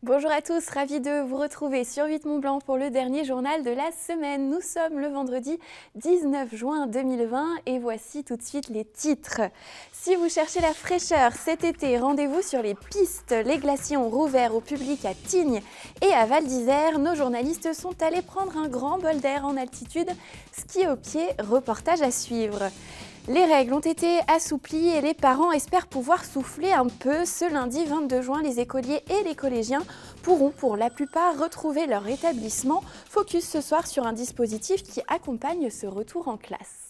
Bonjour à tous, ravi de vous retrouver sur 8 Mont Blanc pour le dernier journal de la semaine. Nous sommes le vendredi 19 juin 2020 et voici tout de suite les titres. Si vous cherchez la fraîcheur cet été, rendez-vous sur les pistes. Les glaciers ont rouvert au public à Tignes et à Val d'Isère. Nos journalistes sont allés prendre un grand bol d'air en altitude. Ski au pied, reportage à suivre. Les règles ont été assouplies et les parents espèrent pouvoir souffler un peu. Ce lundi 22 juin, les écoliers et les collégiens pourront pour la plupart retrouver leur établissement. Focus ce soir sur un dispositif qui accompagne ce retour en classe.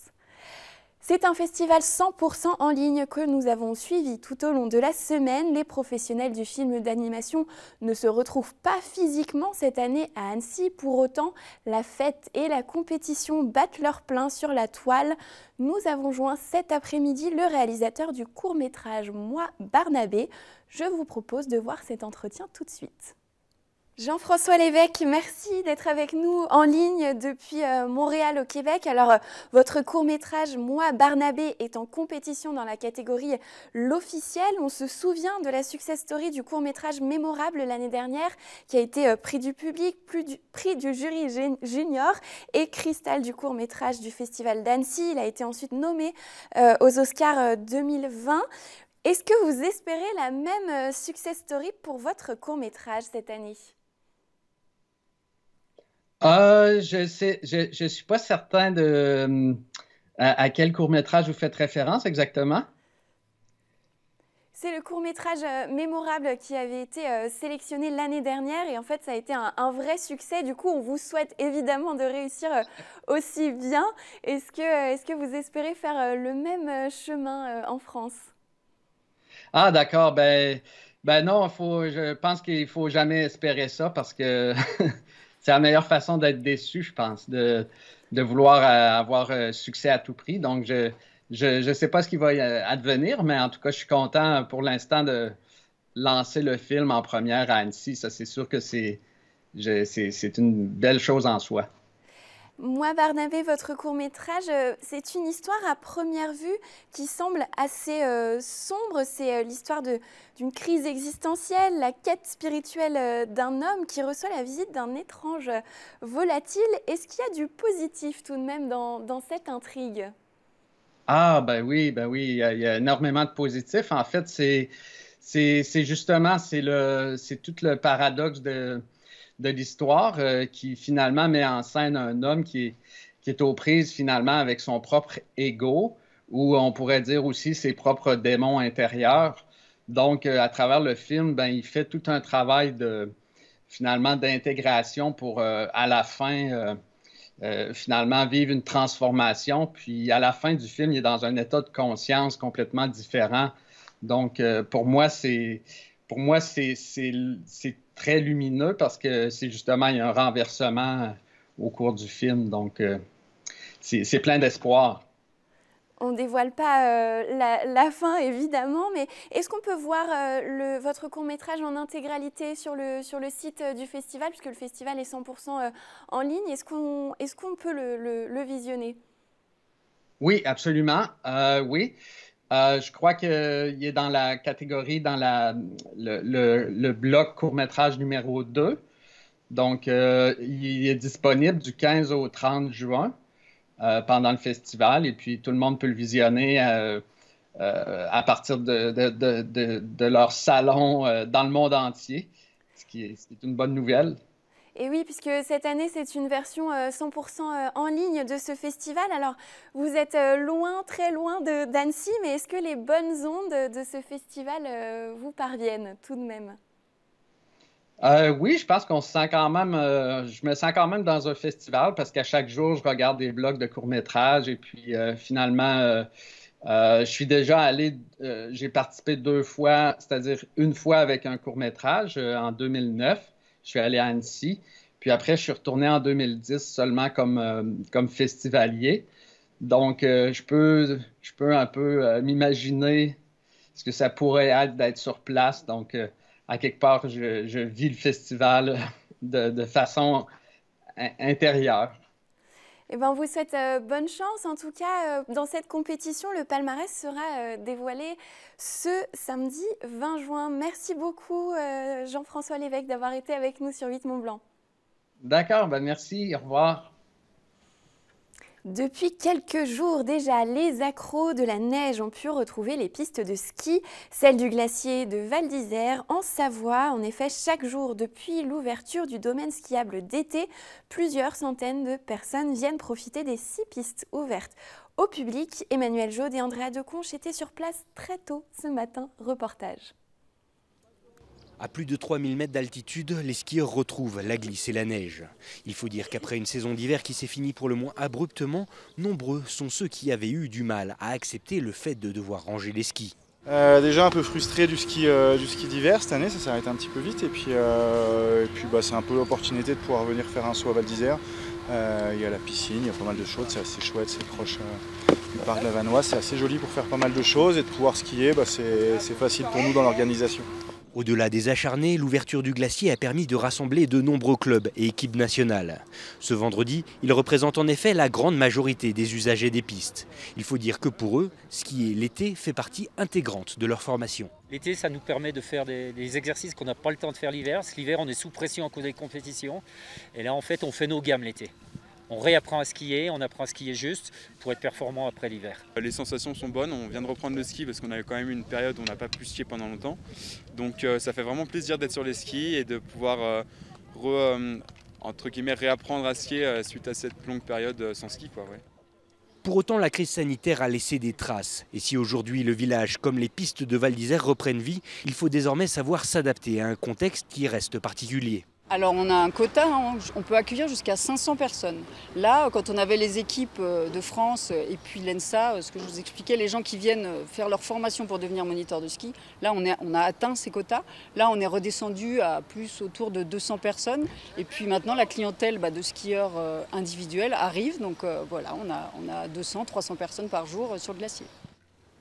C'est un festival 100% en ligne que nous avons suivi tout au long de la semaine. Les professionnels du film d'animation ne se retrouvent pas physiquement cette année à Annecy. Pour autant, la fête et la compétition battent leur plein sur la toile. Nous avons joint cet après-midi le réalisateur du court-métrage Moi Barnabé. Je vous propose de voir cet entretien tout de suite. Jean-François Lévesque, merci d'être avec nous en ligne depuis Montréal au Québec. Alors, votre court-métrage Moi Barnabé est en compétition dans la catégorie l'officiel. On se souvient de la success story du court-métrage mémorable l'année dernière qui a été prix du public, prix du jury junior et cristal du court-métrage du Festival d'Annecy. Il a été ensuite nommé aux Oscars 2020. Est-ce que vous espérez la même success story pour votre court-métrage cette année ? Je suis pas certain de à quel court-métrage vous faites référence exactement. C'est le court-métrage mémorable qui avait été sélectionné l'année dernière et en fait ça a été un vrai succès. Du coup, on vous souhaite évidemment de réussir aussi bien. Est-ce que vous espérez faire le même chemin en France ? Ah, d'accord. Ben non, je pense qu'il faut jamais espérer ça parce que c'est la meilleure façon d'être déçu, je pense, de vouloir avoir succès à tout prix. Donc, je sais pas ce qui va advenir, mais en tout cas, je suis content pour l'instant de lancer le film en première à Annecy. Ça, c'est sûr que c'est une belle chose en soi. Moi, Barnabé, votre court-métrage, c'est une histoire à première vue qui semble assez sombre. C'est l'histoire d'une crise existentielle, la quête spirituelle d'un homme qui reçoit la visite d'un étrange volatile. Est-ce qu'il y a du positif tout de même dans cette intrigue ? Ah, ben oui, il y a énormément de positifs. En fait, c'est justement, c'est tout le paradoxe de l'histoire qui finalement met en scène un homme qui est aux prises finalement avec son propre ego, ou on pourrait dire aussi ses propres démons intérieurs. Donc, à travers le film, ben, il fait tout un travail finalement d'intégration pour à la fin finalement vivre une transformation. Puis à la fin du film, il est dans un état de conscience complètement différent. Donc, c'est très lumineux parce que c'est justement, il y a un renversement au cours du film. Donc, c'est plein d'espoir. On ne dévoile pas la fin, évidemment, mais est-ce qu'on peut voir votre court-métrage en intégralité sur le site du festival, puisque le festival est 100% en ligne. Est-ce qu'on peut le visionner ? Oui, absolument. Oui. Je crois qu'il est dans la catégorie, dans le bloc court-métrage numéro 2. Donc, il est disponible du 15 au 30 juin pendant le festival et puis tout le monde peut le visionner à partir de leur salon dans le monde entier, c'est une bonne nouvelle. Et oui, puisque cette année, c'est une version 100% en ligne de ce festival. Alors, vous êtes loin, très loin d'Annecy, mais est-ce que les bonnes ondes de ce festival vous parviennent tout de même ? Oui, je pense qu'on se sent quand même, je me sens quand même dans un festival parce qu'à chaque jour, je regarde des blogs de courts-métrages et puis finalement, je suis déjà allé, j'ai participé 2 fois, c'est-à-dire une fois avec un court-métrage en 2009. Je suis allé à Annecy. Puis après, je suis retourné en 2010 seulement comme festivalier. Donc, je peux un peu m'imaginer ce que ça pourrait être d'être sur place. Donc, à quelque part, je vis le festival de façon intérieure. Eh ben, on vous souhaite bonne chance. En tout cas, dans cette compétition, le palmarès sera dévoilé ce samedi 20 juin. Merci beaucoup, Jean-François Lévesque, d'avoir été avec nous sur 8 Mont-Blanc. D'accord, ben merci, au revoir. Depuis quelques jours déjà, les accros de la neige ont pu retrouver les pistes de ski, celles du glacier de Val d'Isère en Savoie. En effet, chaque jour depuis l'ouverture du domaine skiable d'été, plusieurs centaines de personnes viennent profiter des 6 pistes ouvertes au public. Emmanuel Jaude et Andrea Deconche étaient sur place très tôt ce matin. Reportage. À plus de 3000 mètres d'altitude, les skieurs retrouvent la glisse et la neige. Il faut dire qu'après une saison d'hiver qui s'est finie pour le moins abruptement, nombreux sont ceux qui avaient eu du mal à accepter le fait de devoir ranger les skis. Déjà un peu frustré du ski d'hiver cette année, ça s'est arrêté un petit peu vite et puis c'est un peu l'opportunité de pouvoir venir faire un saut à Val d'Isère. Il y a la piscine, il y a pas mal de choses, c'est assez chouette, c'est proche du parc de la Vanoise, c'est assez joli pour faire pas mal de choses et de pouvoir skier, c'est facile pour nous dans l'organisation. Au-delà des acharnés, l'ouverture du glacier a permis de rassembler de nombreux clubs et équipes nationales. Ce vendredi, ils représentent en effet la grande majorité des usagers des pistes. Il faut dire que pour eux, skier l'été fait partie intégrante de leur formation. L'été, ça nous permet de faire des exercices qu'on n'a pas le temps de faire l'hiver. L'hiver, on est sous pression à cause des compétitions. Et là, en fait, on fait nos gammes l'été. On réapprend à skier, on apprend à skier juste pour être performant après l'hiver. Les sensations sont bonnes, on vient de reprendre le ski parce qu'on avait quand même eu une période où on n'a pas pu skier pendant longtemps. Donc ça fait vraiment plaisir d'être sur les skis et de pouvoir entre guillemets, réapprendre à skier suite à cette longue période sans ski, quoi, ouais. Pour autant, la crise sanitaire a laissé des traces. Et si aujourd'hui le village, comme les pistes de Val d'Isère, reprennent vie, il faut désormais savoir s'adapter à un contexte qui reste particulier. Alors on a un quota, on peut accueillir jusqu'à 500 personnes. Là, quand on avait les équipes de France et puis l'ENSA, ce que je vous expliquais, les gens qui viennent faire leur formation pour devenir moniteur de ski, là on a atteint ces quotas. Là on est redescendu à plus autour de 200 personnes. Et puis maintenant la clientèle de skieurs individuels arrive. Donc voilà, on a 200, 300 personnes par jour sur le glacier.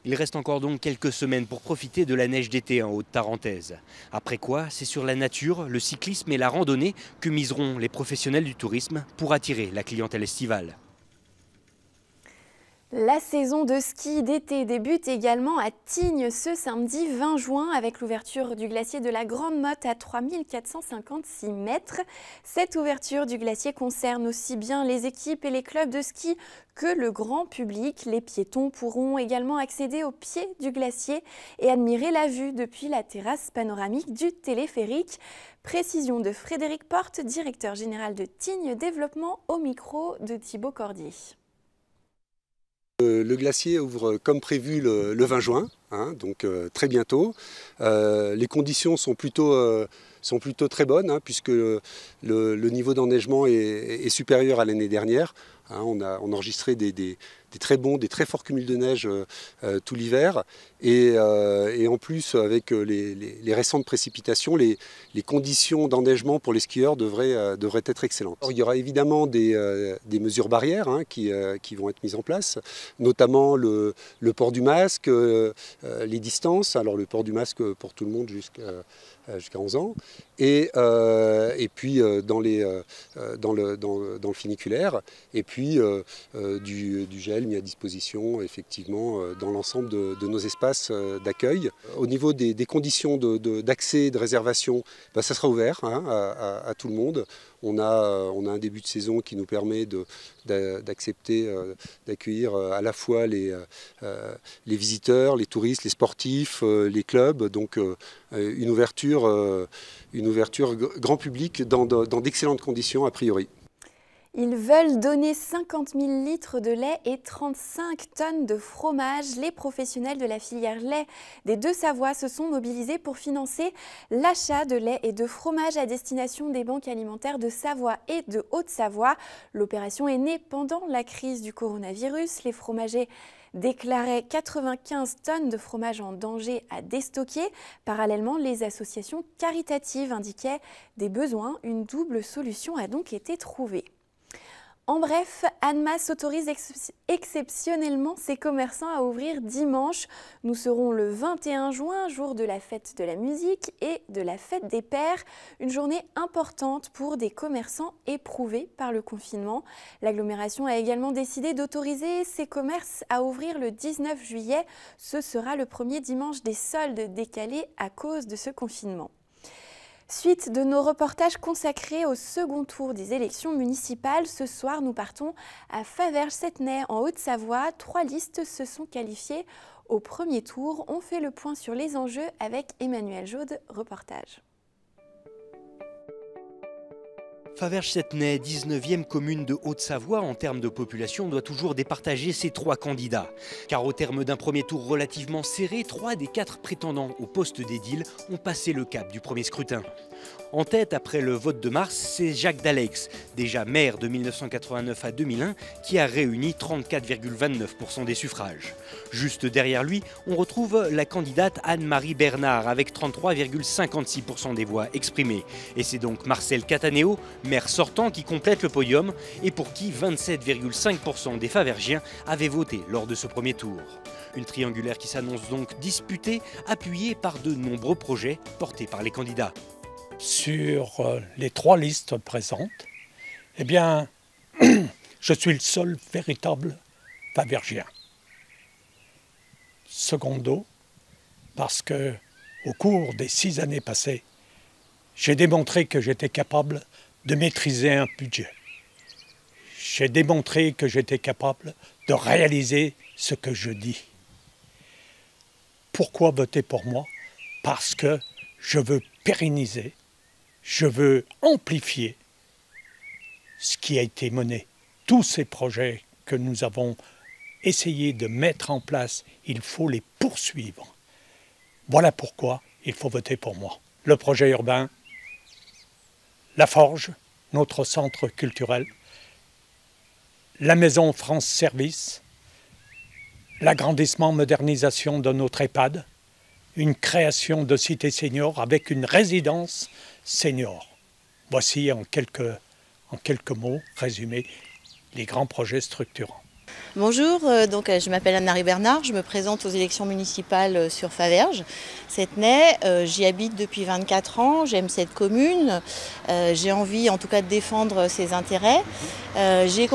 Il reste encore donc quelques semaines pour profiter de la neige d'été en Haute-Tarentaise. Après quoi, c'est sur la nature, le cyclisme et la randonnée que miseront les professionnels du tourisme pour attirer la clientèle estivale. La saison de ski d'été débute également à Tignes ce samedi 20 juin avec l'ouverture du glacier de la Grande Motte à 3456 mètres. Cette ouverture du glacier concerne aussi bien les équipes et les clubs de ski que le grand public. Les piétons pourront également accéder au pied du glacier et admirer la vue depuis la terrasse panoramique du téléphérique. Précision de Frédéric Porte, directeur général de Tignes Développement, au micro de Thibaut Cordier. Le glacier ouvre comme prévu le 20 juin, donc très bientôt. Les conditions sont plutôt très bonnes, puisque le niveau d'enneigement est supérieur à l'année dernière. On a enregistré des très bons, des très forts cumuls de neige tout l'hiver. Et en plus, avec les récentes précipitations, les conditions d'enneigement pour les skieurs devraient être excellentes. Alors, il y aura évidemment des mesures barrières qui vont être mises en place, notamment le port du masque, les distances. Alors le port du masque pour tout le monde jusqu'à 11 ans. Et puis dans le funiculaire. Et puis du gel mis à disposition effectivement dans l'ensemble de nos espaces d'accueil. Au niveau des conditions d'accès, de réservation, ça sera ouvert à tout le monde. On a un début de saison qui nous permet d'accepter, d'accueillir à la fois les visiteurs, les touristes, les sportifs, les clubs. Donc une ouverture grand public dans d'excellentes conditions a priori. Ils veulent donner 50 000 litres de lait et 35 tonnes de fromage. Les professionnels de la filière lait des Deux-Savoies se sont mobilisés pour financer l'achat de lait et de fromage à destination des banques alimentaires de Savoie et de Haute-Savoie. L'opération est née pendant la crise du coronavirus. Les fromagers déclarait 95 tonnes de fromage en danger à déstocker. Parallèlement, les associations caritatives indiquaient des besoins. Une double solution a donc été trouvée. En bref, Annemasse autorise exceptionnellement ses commerçants à ouvrir dimanche. Nous serons le 21 juin, jour de la fête de la musique et de la fête des pères. Une journée importante pour des commerçants éprouvés par le confinement. L'agglomération a également décidé d'autoriser ses commerces à ouvrir le 19 juillet. Ce sera le premier dimanche des soldes décalés à cause de ce confinement. Suite de nos reportages consacrés au second tour des élections municipales, ce soir nous partons à Faverges-Settenay en Haute-Savoie. 3 listes se sont qualifiées au premier tour. On fait le point sur les enjeux avec Emmanuel Jaude, reportage. Faverges-Settenay, 19e commune de Haute-Savoie en termes de population, doit toujours départager ses 3 candidats. Car au terme d'un premier tour relativement serré, 3 des 4 prétendants au poste d'édile ont passé le cap du premier scrutin. En tête, après le vote de mars, c'est Jacques Dalex, déjà maire de 1989 à 2001, qui a réuni 34,29% des suffrages. Juste derrière lui, on retrouve la candidate Anne-Marie Bernard avec 33,56% des voix exprimées. Et c'est donc Marcel Cataneo, maire sortant, qui complète le podium et pour qui 27,5% des Favergiens avaient voté lors de ce premier tour. Une triangulaire qui s'annonce donc disputée, appuyée par de nombreux projets portés par les candidats. Sur les 3 listes présentes, eh bien, je suis le seul véritable favergien. Secondo, parce que au cours des 6 années passées, j'ai démontré que j'étais capable de maîtriser un budget. J'ai démontré que j'étais capable de réaliser ce que je dis. Pourquoi voter pour moi? Parce que je veux pérenniser, je veux amplifier ce qui a été mené. Tous ces projets que nous avons essayé de mettre en place, il faut les poursuivre. Voilà pourquoi il faut voter pour moi. Le projet urbain, la Forge, notre centre culturel, la maison France Service, l'agrandissement, modernisation de notre EHPAD, une création de cité senior avec une résidence senior. Voici en quelques mots résumés les grands projets structurants. Bonjour, je m'appelle Anne-Marie Bernard, je me présente aux élections municipales sur Faverges-Settenay. J'y habite depuis 24 ans, j'aime cette commune, j'ai envie en tout cas de défendre ses intérêts. J'ai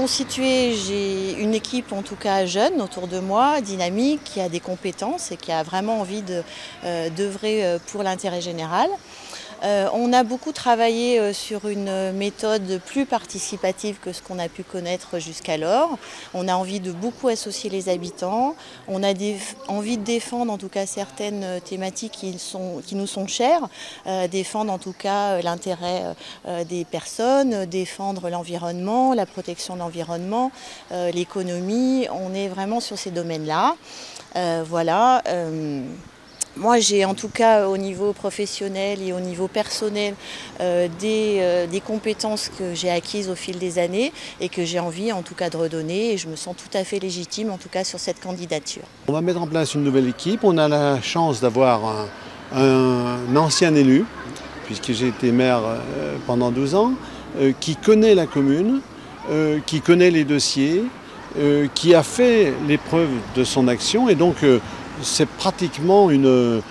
une équipe en tout cas jeune autour de moi, dynamique, qui a des compétences et qui a vraiment envie d'œuvrer pour l'intérêt général. On a beaucoup travaillé sur une méthode plus participative que ce qu'on a pu connaître jusqu'alors. On a envie de beaucoup associer les habitants. On a envie de défendre en tout cas certaines thématiques qui nous sont chères. Défendre en tout cas l'intérêt des personnes, défendre l'environnement, la protection de l'environnement, l'économie. On est vraiment sur ces domaines-là. Voilà. Moi, j'ai en tout cas au niveau professionnel et au niveau personnel des compétences que j'ai acquises au fil des années et que j'ai envie en tout cas de redonner et je me sens tout à fait légitime en tout cas sur cette candidature. On va mettre en place une nouvelle équipe. On a la chance d'avoir un ancien élu, puisque j'ai été maire pendant 12 ans, qui connaît la commune, qui connaît les dossiers, qui a fait l'épreuve de son action et donc c'est pratiquement une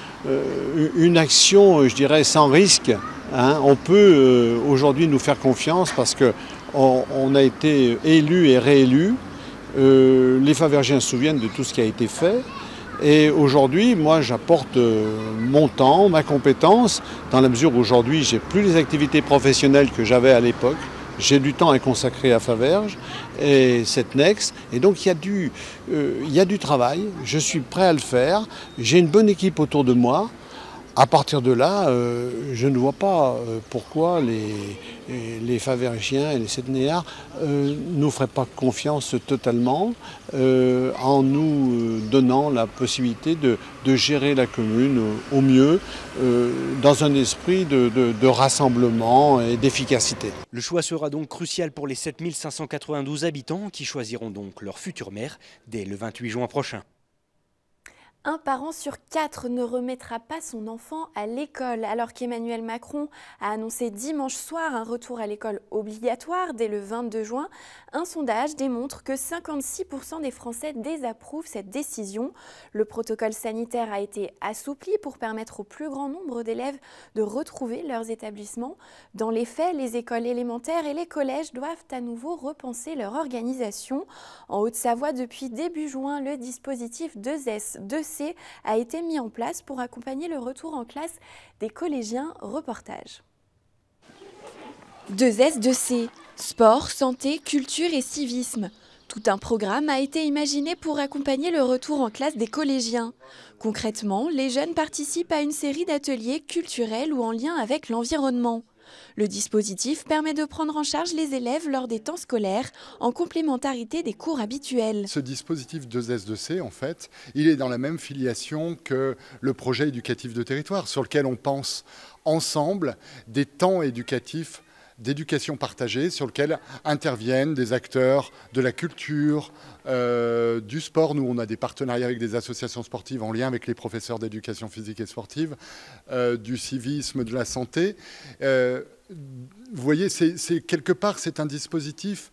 action, je dirais, sans risque. Hein. On peut aujourd'hui nous faire confiance parce qu'on a été élus et réélus. Les Favergiens se souviennent de tout ce qui a été fait. Et aujourd'hui, moi, j'apporte mon temps, ma compétence, dans la mesure où aujourd'hui, j'ai plus les activités professionnelles que j'avais à l'époque. J'ai du temps à consacrer à Faverges et Settenay. Et donc il y a du travail, je suis prêt à le faire, j'ai une bonne équipe autour de moi. À partir de là, je ne vois pas pourquoi les Favergiens et les Settenayards ne nous feraient pas confiance totalement en nous donnant la possibilité de gérer la commune au mieux dans un esprit de rassemblement et d'efficacité. Le choix sera donc crucial pour les 7592 habitants qui choisiront donc leur futur maire dès le 28 juin prochain. Un parent sur 4 ne remettra pas son enfant à l'école, alors qu'Emmanuel Macron a annoncé dimanche soir un retour à l'école obligatoire dès le 22 juin. Un sondage démontre que 56% des Français désapprouvent cette décision. Le protocole sanitaire a été assoupli pour permettre au plus grand nombre d'élèves de retrouver leurs établissements. Dans les faits, les écoles élémentaires et les collèges doivent à nouveau repenser leur organisation. En Haute-Savoie, depuis début juin, le dispositif 2S, 2C a été mis en place pour accompagner le retour en classe des collégiens. Reportage. 2S, 2C, sport, santé, culture et civisme. Tout un programme a été imaginé pour accompagner le retour en classe des collégiens. Concrètement, les jeunes participent à une série d'ateliers culturels ou en lien avec l'environnement. Le dispositif permet de prendre en charge les élèves lors des temps scolaires, en complémentarité des cours habituels. Ce dispositif 2S2C, en fait, il est dans la même filiation que le projet éducatif de territoire, sur lequel on pense ensemble des temps éducatifs d'éducation partagée sur lequel interviennent des acteurs de la culture, du sport. Nous, on a des partenariats avec des associations sportives en lien avec les professeurs d'éducation physique et sportive, du civisme, de la santé. Vous voyez, quelque part, c'est un dispositif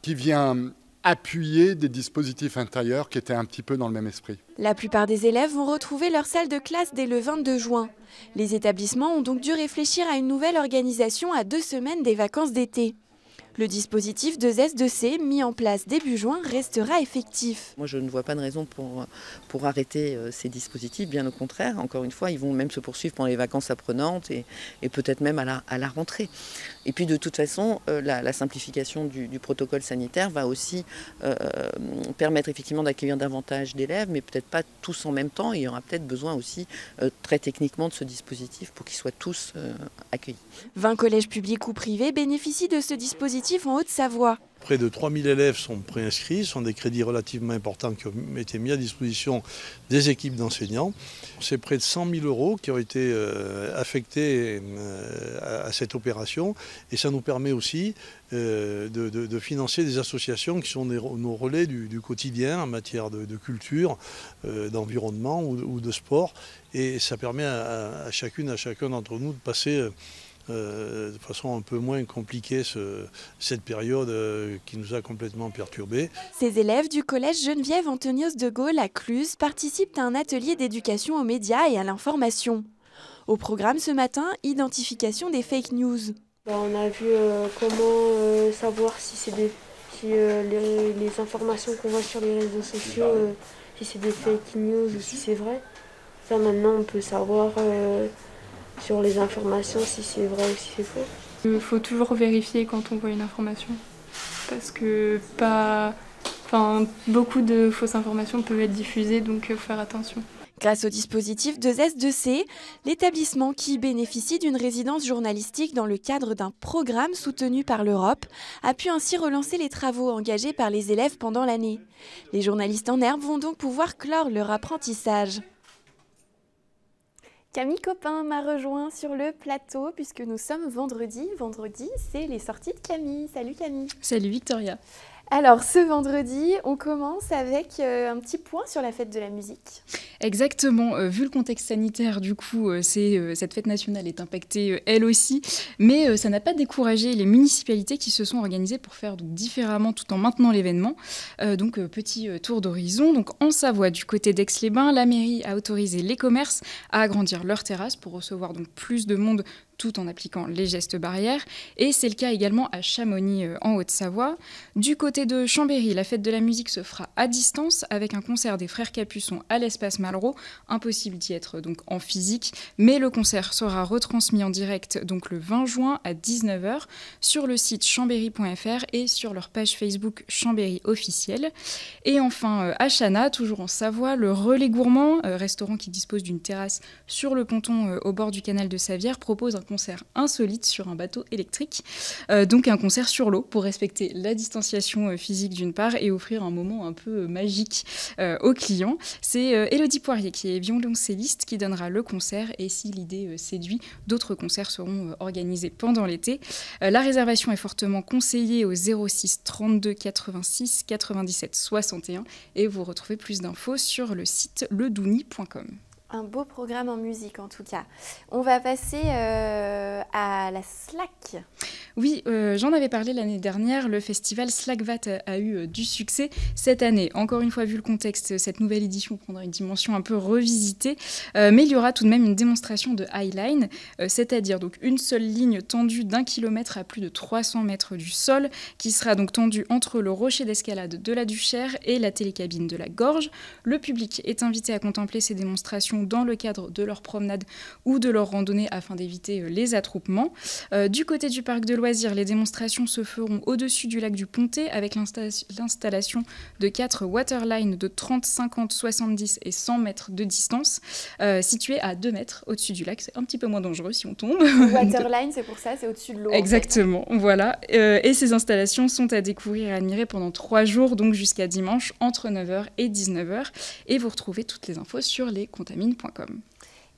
qui vient appuyer des dispositifs intérieurs qui étaient un petit peu dans le même esprit. La plupart des élèves vont retrouver leur salle de classe dès le 22 juin. Les établissements ont donc dû réfléchir à une nouvelle organisation à 2 semaines des vacances d'été. Le dispositif 2S2C, mis en place début juin, restera effectif. Moi, je ne vois pas de raison pour arrêter ces dispositifs, bien au contraire. Encore une fois, ils vont même se poursuivre pendant les vacances apprenantes et peut-être même à la rentrée. Et puis, de toute façon, la simplification du protocole sanitaire va aussi permettre effectivement d'accueillir davantage d'élèves, mais peut-être pas tous en même temps. Il y aura peut-être besoin aussi, très techniquement, de ce dispositif pour qu'ils soient tous accueillis. 20 collèges publics ou privés bénéficient de ce dispositif en Haute-Savoie. Près de 3000 élèves sont préinscrits, ce sont des crédits relativement importants qui ont été mis à disposition des équipes d'enseignants. C'est près de 100 000 € qui ont été affectés à cette opération et ça nous permet aussi de financer des associations qui sont nos relais du quotidien en matière de culture, d'environnement ou de sport. Et ça permet à chacune, à chacun d'entre nous de passer de façon un peu moins compliquée cette période qui nous a complètement perturbés. Ces élèves du collège Geneviève Antonios de Gaulle à Cluses participent à un atelier d'éducation aux médias et à l'information. Au programme ce matin, identification des fake news. On a vu comment savoir si les informations qu'on voit sur les réseaux sociaux, si c'est des fake news ou si c'est vrai. Ça maintenant on peut savoir sur les informations si c'est vrai ou si c'est faux. Il faut toujours vérifier quand on voit une information parce que beaucoup de fausses informations peuvent être diffusées, donc il faut faire attention. Grâce au dispositif 2S2C, l'établissement qui bénéficie d'une résidence journalistique dans le cadre d'un programme soutenu par l'Europe a pu ainsi relancer les travaux engagés par les élèves pendant l'année. Les journalistes en herbe vont donc pouvoir clore leur apprentissage. Camille Copin m'a rejoint sur le plateau puisque nous sommes vendredi. Vendredi, c'est les sorties de Camille. Salut Camille. Salut Victoria. Alors ce vendredi, on commence avec un petit point sur la fête de la musique. Exactement, vu le contexte sanitaire, du coup, cette fête nationale est impactée elle aussi, mais ça n'a pas découragé les municipalités qui se sont organisées pour faire donc, différemment tout en maintenant l'événement. Petit tour d'horizon. Donc en Savoie, du côté d'Aix-les-Bains, la mairie a autorisé les commerces à agrandir leurs terrasses pour recevoir donc plus de monde tout en appliquant les gestes barrières. Et c'est le cas également à Chamonix, en Haute-Savoie. Du côté de Chambéry, la fête de la musique se fera à distance avec un concert des Frères Capuçon à l'Espace Malraux. Impossible d'y être donc en physique, mais le concert sera retransmis en direct donc le 20 juin à 19 h sur le site chambéry.fr et sur leur page Facebook Chambéry officielle. Et enfin, à Chana, toujours en Savoie, le Relais Gourmand, restaurant qui dispose d'une terrasse sur le ponton au bord du canal de Savière, propose un concert insolite sur un bateau électrique. Donc un concert sur l'eau pour respecter la distanciation physique d'une part et offrir un moment un peu magique aux clients. C'est Élodie Poirier qui est violoncelliste qui donnera le concert et si l'idée séduit, d'autres concerts seront organisés pendant l'été. La réservation est fortement conseillée au 06 32 86 97 61 et vous retrouvez plus d'infos sur le site ledouni.com. Un beau programme en musique en tout cas. On va passer à la Slack. Oui, j'en avais parlé l'année dernière, le festival Slackvat a eu du succès cette année. Encore une fois, vu le contexte, cette nouvelle édition prendra une dimension un peu revisitée, mais il y aura tout de même une démonstration de highline, c'est-à-dire donc une seule ligne tendue d'1 kilomètre à plus de 300 mètres du sol, qui sera donc tendue entre le rocher d'escalade de la Duchère et la télécabine de la Gorge. Le public est invité à contempler ces démonstrations dans le cadre de leur promenade ou de leur randonnée afin d'éviter les attroupements. Du côté du parc de loisirs, les démonstrations se feront au-dessus du lac du Pontet avec l'installation de 4 waterlines de 30, 50, 70 et 100 mètres de distance, situées à 2 mètres au-dessus du lac. C'est un petit peu moins dangereux si on tombe. Waterline, c'est pour ça, c'est au-dessus de l'eau. Exactement, en fait. Voilà. Et ces installations sont à découvrir et à admirer pendant 3 jours, donc jusqu'à dimanche, entre 9h et 19h. Et vous retrouvez toutes les infos sur lescontamines.com.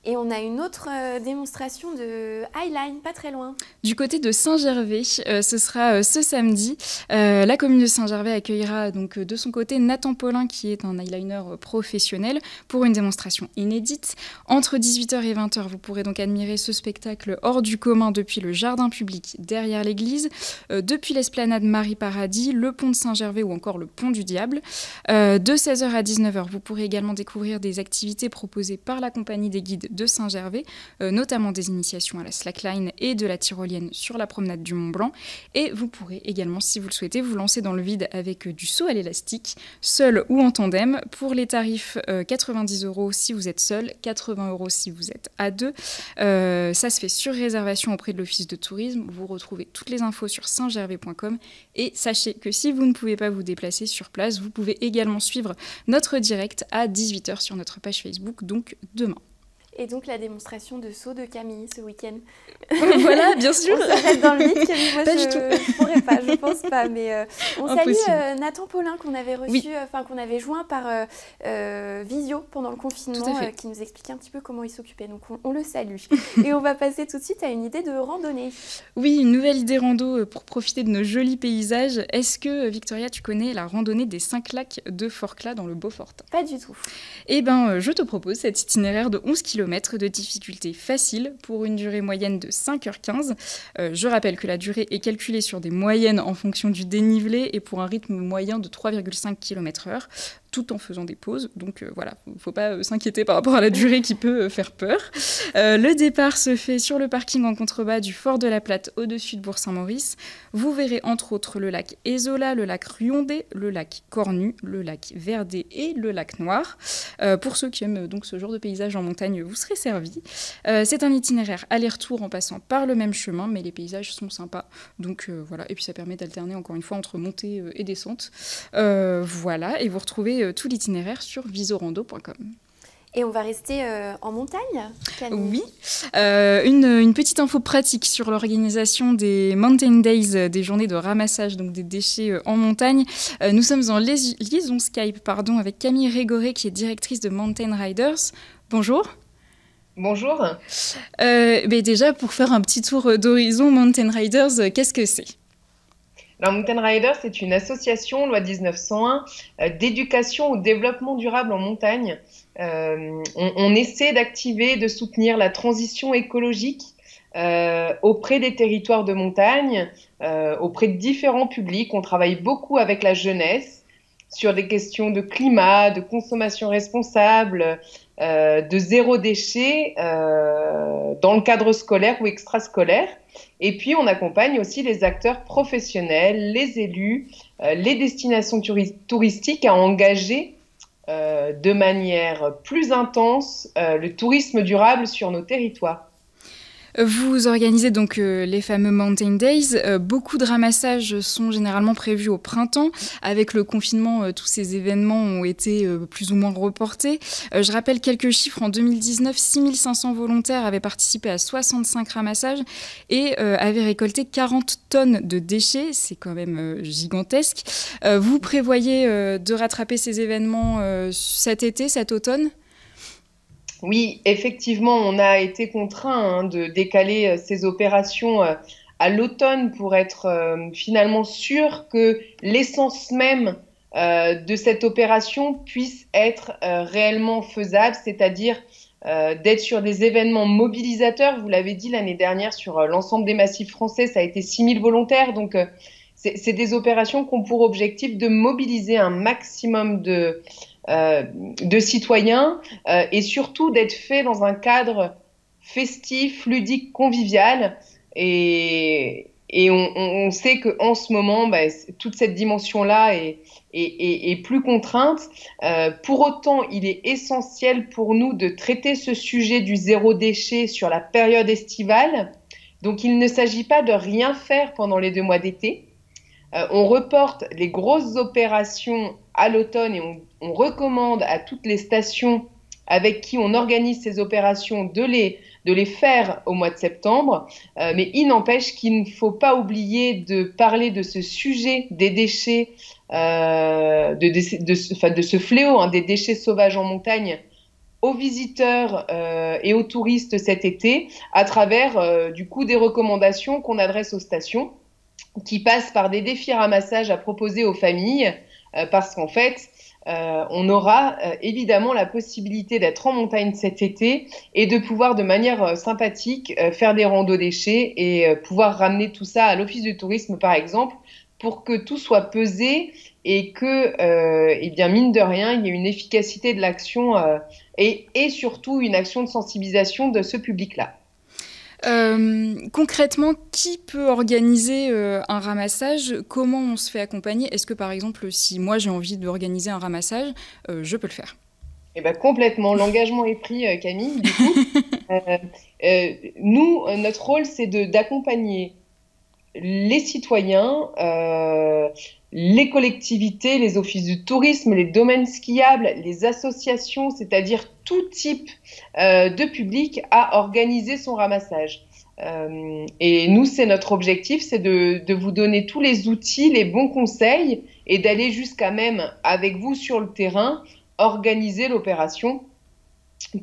Et on a une autre démonstration de highline, pas très loin. Du côté de Saint-Gervais, ce sera ce samedi. La commune de Saint-Gervais accueillera donc de son côté Nathan Paulin, qui est un eyeliner professionnel, pour une démonstration inédite. Entre 18h et 20h, vous pourrez donc admirer ce spectacle hors du commun depuis le jardin public derrière l'église, depuis l'esplanade Marie-Paradis, le pont de Saint-Gervais ou encore le pont du Diable. De 16h à 19h, vous pourrez également découvrir des activités proposées par la compagnie des guides de Saint-Gervais, notamment des initiations à la slackline et de la tyrolienne sur la promenade du Mont-Blanc. Et vous pourrez également, si vous le souhaitez, vous lancer dans le vide avec du saut à l'élastique, seul ou en tandem. Pour les tarifs, 90 € si vous êtes seul, 80 € si vous êtes à deux. Ça se fait sur réservation auprès de l'Office de tourisme. Vous retrouvez toutes les infos sur saintgervais.com. Et sachez que si vous ne pouvez pas vous déplacer sur place, vous pouvez également suivre notre direct à 18h sur notre page Facebook, donc demain. Et donc la démonstration de saut de Camille ce week-end. Voilà, bien sûr. On s'arrête dans le vide, Camille. Moi, pas je du tout. ne pourrais pas, je pense pas. Mais on Impossible. salue Nathan Paulin qu'on avait reçu, Oui. qu'on avait joint par visio pendant le confinement, Tout à fait. qui nous expliquait un petit peu comment il s'occupait. Donc on le salue. Et on va passer tout de suite à une idée de randonnée. Oui, une nouvelle idée rando pour profiter de nos jolis paysages. Est-ce que, Victoria, tu connais la randonnée des 5 lacs de Forclaz dans le Beaufort ? Pas du tout. Eh bien, je te propose cet itinéraire de 11 km de difficulté facile pour une durée moyenne de 5h15. Je rappelle que la durée est calculée sur des moyennes en fonction du dénivelé et pour un rythme moyen de 3,5 km/h, tout en faisant des pauses. Donc voilà, il ne faut pas s'inquiéter par rapport à la durée qui peut faire peur. Le départ se fait sur le parking en contrebas du Fort de la Platte au-dessus de Bourg-Saint-Maurice. Vous verrez entre autres le lac Ezola, le lac Riondé, le lac Cornu, le lac Verdé et le lac Noir. Pour ceux qui aiment donc ce genre de paysage en montagne, vous serez servis. C'est un itinéraire aller-retour en passant par le même chemin, mais les paysages sont sympas. Donc voilà, et puis ça permet d'alterner encore une fois entre montée et descente. Voilà, et vous retrouvez tout l'itinéraire sur visorando.com. Et on va rester en montagne, Camille. Oui, une petite info pratique sur l'organisation des Mountain Days, des journées de ramassage donc des déchets en montagne. Nous sommes en liaison Skype avec Camille Régoré, qui est directrice de Mountain Riders. Bonjour. Bonjour. Déjà, pour faire un petit tour d'horizon, Mountain Riders, qu'est-ce que c'est ? Alors, Mountain Riders, c'est une association, loi 1901, d'éducation au développement durable en montagne. On essaie d'activer, de soutenir la transition écologique auprès des territoires de montagne, auprès de différents publics. On travaille beaucoup avec la jeunesse sur des questions de climat, de consommation responsable, de zéro déchet dans le cadre scolaire ou extrascolaire. Et puis, on accompagne aussi les acteurs professionnels, les élus, les destinations touristiques à engager de manière plus intense le tourisme durable sur nos territoires. Vous organisez donc les fameux Mountain Days. Beaucoup de ramassages sont généralement prévus au printemps. Avec le confinement, tous ces événements ont été plus ou moins reportés. Je rappelle quelques chiffres. En 2019, 6500 volontaires avaient participé à 65 ramassages et avaient récolté 40 tonnes de déchets. C'est quand même gigantesque. Vous prévoyez de rattraper ces événements cet été, cet automne ? Oui, effectivement, on a été contraint de décaler ces opérations à l'automne pour être finalement sûr que l'essence même de cette opération puisse être réellement faisable, c'est-à-dire d'être sur des événements mobilisateurs. Vous l'avez dit l'année dernière, sur l'ensemble des massifs français, ça a été 6000 volontaires. Donc, c'est des opérations qui ont pour objectif de mobiliser un maximum de citoyens et surtout d'être fait dans un cadre festif, ludique, convivial. Et on sait qu'en ce moment, toute cette dimension-là est plus contrainte. Pour autant, il est essentiel pour nous de traiter ce sujet du zéro déchet sur la période estivale. Donc, il ne s'agit pas de rien faire pendant les 2 mois d'été. On reporte les grosses opérations à l'automne et on recommande à toutes les stations avec qui on organise ces opérations de les faire au mois de septembre. Mais il n'empêche qu'il ne faut pas oublier de parler de ce sujet des déchets, de ce fléau des déchets sauvages en montagne aux visiteurs et aux touristes cet été à travers du coup des recommandations qu'on adresse aux stations, qui passe par des défis ramassage à proposer aux familles, parce qu'en fait, on aura évidemment la possibilité d'être en montagne cet été et de pouvoir de manière sympathique faire des randos déchets et pouvoir ramener tout ça à l'Office du tourisme, par exemple, pour que tout soit pesé et que, eh bien, mine de rien, il y ait une efficacité de l'action et surtout une action de sensibilisation de ce public-là. Concrètement, qui peut organiser un ramassage ? Comment on se fait accompagner ? Est-ce que par exemple, si moi j'ai envie d'organiser un ramassage, je peux le faire ? Eh ben, complètement. L'engagement est pris, Camille. Du coup, nous, notre rôle, c'est d'accompagner les citoyens, les collectivités, les offices du tourisme, les domaines skiables, les associations, c'est-à-dire tout type de public à organiser son ramassage. Et nous, c'est notre objectif, c'est de vous donner tous les outils, les bons conseils et d'aller jusqu'à même, avec vous sur le terrain, organiser l'opération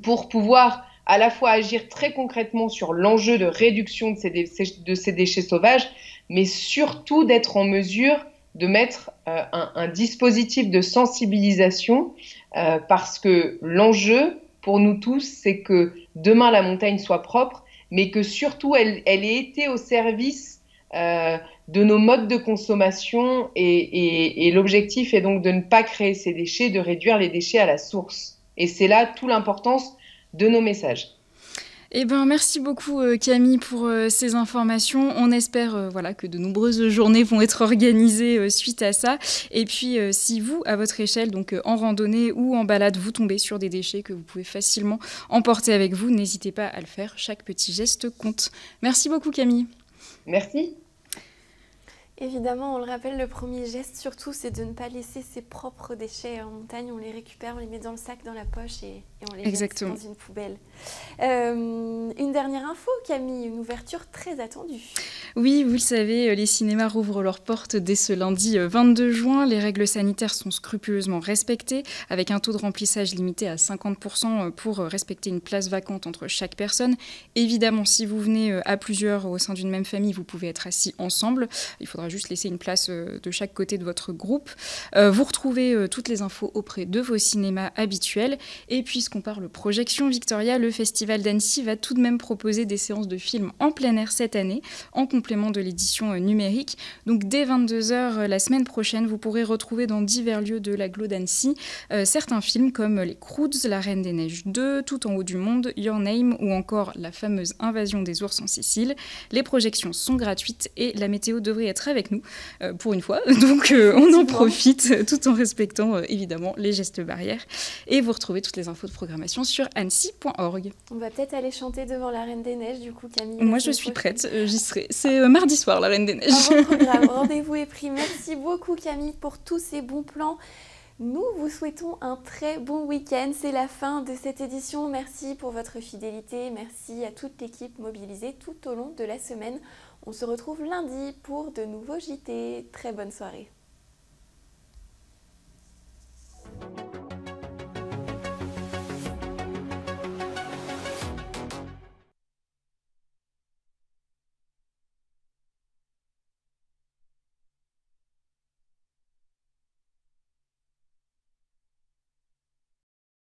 pour pouvoir à la fois agir très concrètement sur l'enjeu de réduction de ces déchets sauvages, mais surtout d'être en mesure de mettre un dispositif de sensibilisation parce que l'enjeu pour nous tous, c'est que demain la montagne soit propre, mais que surtout elle ait été au service de nos modes de consommation et l'objectif est donc de ne pas créer ces déchets, de réduire les déchets à la source. Et c'est là toute l'importance de nos messages. Eh ben, merci beaucoup Camille pour ces informations. On espère que de nombreuses journées vont être organisées suite à ça. Et puis si vous, à votre échelle, donc en randonnée ou en balade, vous tombez sur des déchets que vous pouvez facilement emporter avec vous, n'hésitez pas à le faire. Chaque petit geste compte. Merci beaucoup Camille. Merci. Évidemment, on le rappelle, le premier geste surtout, c'est de ne pas laisser ses propres déchets en montagne. On les récupère, on les met dans le sac, dans la poche et on les jette dans une poubelle. Une dernière info, Camille, une ouverture très attendue. Oui, vous le savez, les cinémas rouvrent leurs portes dès ce lundi 22 juin. Les règles sanitaires sont scrupuleusement respectées, avec un taux de remplissage limité à 50% pour respecter une place vacante entre chaque personne. Évidemment, si vous venez à plusieurs au sein d'une même famille, vous pouvez être assis ensemble. Il faudra juste laisser une place de chaque côté de votre groupe. Vous retrouvez toutes les infos auprès de vos cinémas habituels. Et puisqu'on parle projection Victoria, le Festival d'Annecy va tout de même proposer des séances de films en plein air cette année, en complément de l'édition numérique. Donc dès 22h la semaine prochaine, vous pourrez retrouver dans divers lieux de l'agglo d'Annecy certains films comme Les Croods, La Reine des Neiges 2, Tout en haut du monde, Your Name ou encore la fameuse Invasion des ours en Sicile. Les projections sont gratuites et la météo devrait être avec nous pour une fois. Donc on en profite tout en respectant évidemment les gestes barrières. Et vous retrouvez toutes les infos de programmation sur annecy.org. On va peut-être aller chanter devant la Reine des Neiges, du coup, Camille. Moi, je suis prête, j'y serai. C'est mardi soir, la Reine des Neiges. Rendez-vous est pris. Merci beaucoup, Camille, pour tous ces bons plans. Nous vous souhaitons un très bon week-end. C'est la fin de cette édition. Merci pour votre fidélité. Merci à toute l'équipe mobilisée tout au long de la semaine. On se retrouve lundi pour de nouveaux JT. Très bonne soirée.